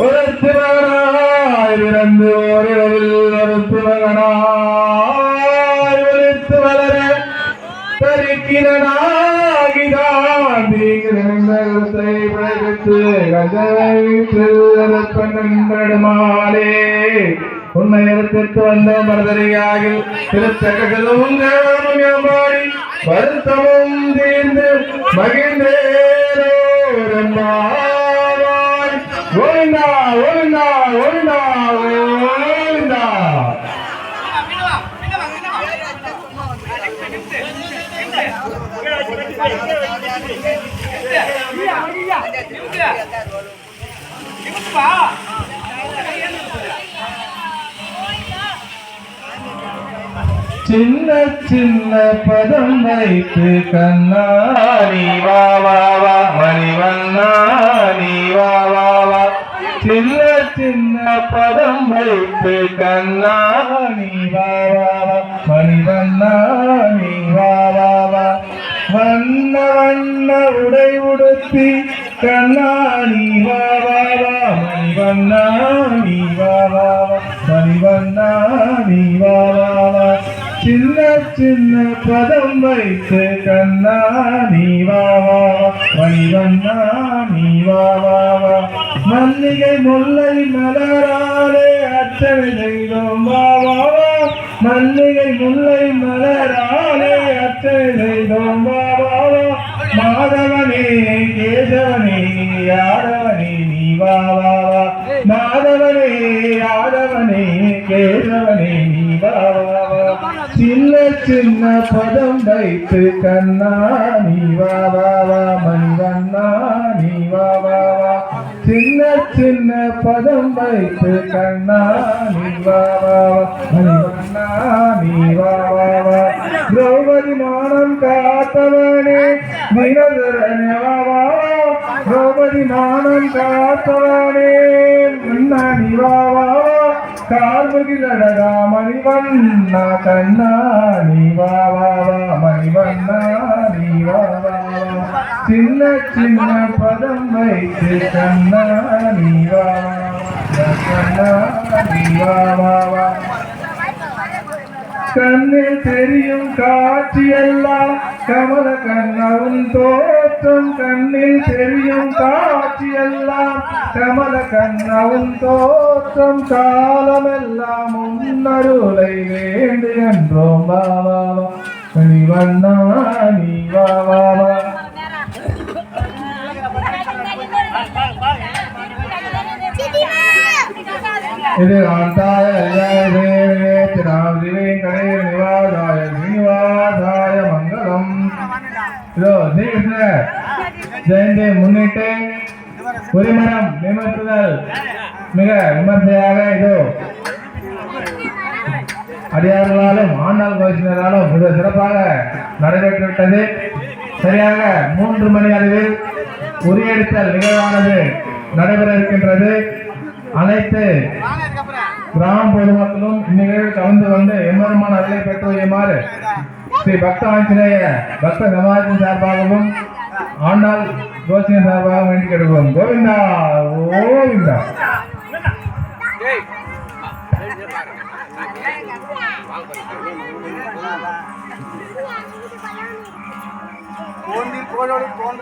ஒருத்து மகனாய் பிறந்து ஓரிரவில் ஒருத்து மகனாய் ஒருத்து வளர தரிக்கிறனாகிதான் தீங்கிருந்த பிழைத்து கஜமாலே உன்னை எடுத்து வந்த மரதரியாகில் திருத்தகங்களும் வருத்தமும் தீர்ந்து மகிழ்ந்தேரோ ஓய்ந்தா ஓய்ந்தா ஓய்ந்தா ஓய்ந்தா. சின்ன சின்ன பதம் வைத்து கண்ணாடி வா வா வா மணிவண்ணாடி வா வா வா. சின்ன சின்ன பதம் வைத்து கண்ணாடி வா வா வா மணிவண்ணாடி வா வா வா. வண்ண வண்ண உடை உடுத்தி கண்ணாடி வா வா வா மணிவண்ணாடி வா வா வா மணிவண்ணாடி வா வா வா. சின்ன சின்ன பதம் வைத்து கண்ணாடி வா வா மணிவண்ணாடி வா வா வா. மல்லிகை முல்லை மலராலே அர்ச்சனை செய்தோம் வா வா வா. மல்லிகை முல்லை மலராலே அர்ச்சனை செய்தோம் வா வா வா. மாதவனே கேசவனே யாதவனே நீ வா வா வா. மாதவனே யாதவனே கேசவனே நீ வா வா வா. சின்ன சின்ன பதம் வைத்து கண்ணாடி வா வா வா மணிவண்ணாடி வா வா வா. சின்ன சின்ன பதம் வைத்து கண்ணாடி வா வா வா மணிவண்ணாடி வா வா வா. திரௌபதி மானம் காத்தவனே மணிவண்ணனே வா வா வா. திரௌபதி மானம் காத்தவனே மன்னாடி வா வா வா. கார்முகிலழகா மணிவண்ணா கண்ணாடி வா வா வா மணிவண்ணாடி வா வா வா. சின்ன சின்ன பதம் வைத்து கண்ணாடி வா வா கண்ணாடி வா வா வா. கண்ணில் தெரியும் காட்சியெல்லாம் கமல கண்ணவும் தோற்றம். கண்ணில் தெரியும் காட்சியெல்லாம் கமல கண்ணவும் தோற்றம். காலமெல்லாம் உன்னருளை வேண்டு என்றோம் வா வா வா மணிவண்ணாடி வா வா வா. இது காந்தாய ராம் திவேங்கடே நிவாசாய ஸ்ரீனிவாசாய மங்களம். இதோ ஸ்ரீகிருஷ்ண ஜெயந்தியை முன்னிட்டு புரிமரம் நிமிர்த்துதல் மிக விமர்சையாக இதோ அடியார்களாலும் ஆண்டாள் கோஷினராலும் மிக சிறப்பாக நடைபெற்றுவிட்டது. சரியாக 3 மணி அளவில் உரியடித்தல் நிகழ்வானது நடைபெற இருக்கின்றது. அனைத்து கிராம பொதுமக்களும் இந்நிகழ்வில் கலந்து கொண்டு எம்பெருமான அருளை பெற்று வையுமாறு ஸ்ரீ பக்த ஆஞ்சநேய பக்த சமாஜத்தின் சார்பாகவும் ஆண்டாள் கோஷின் சார்பாகவும் வேண்டி கேட்கிறோம். கோவிந்தா கோவிந்தா. போன்ற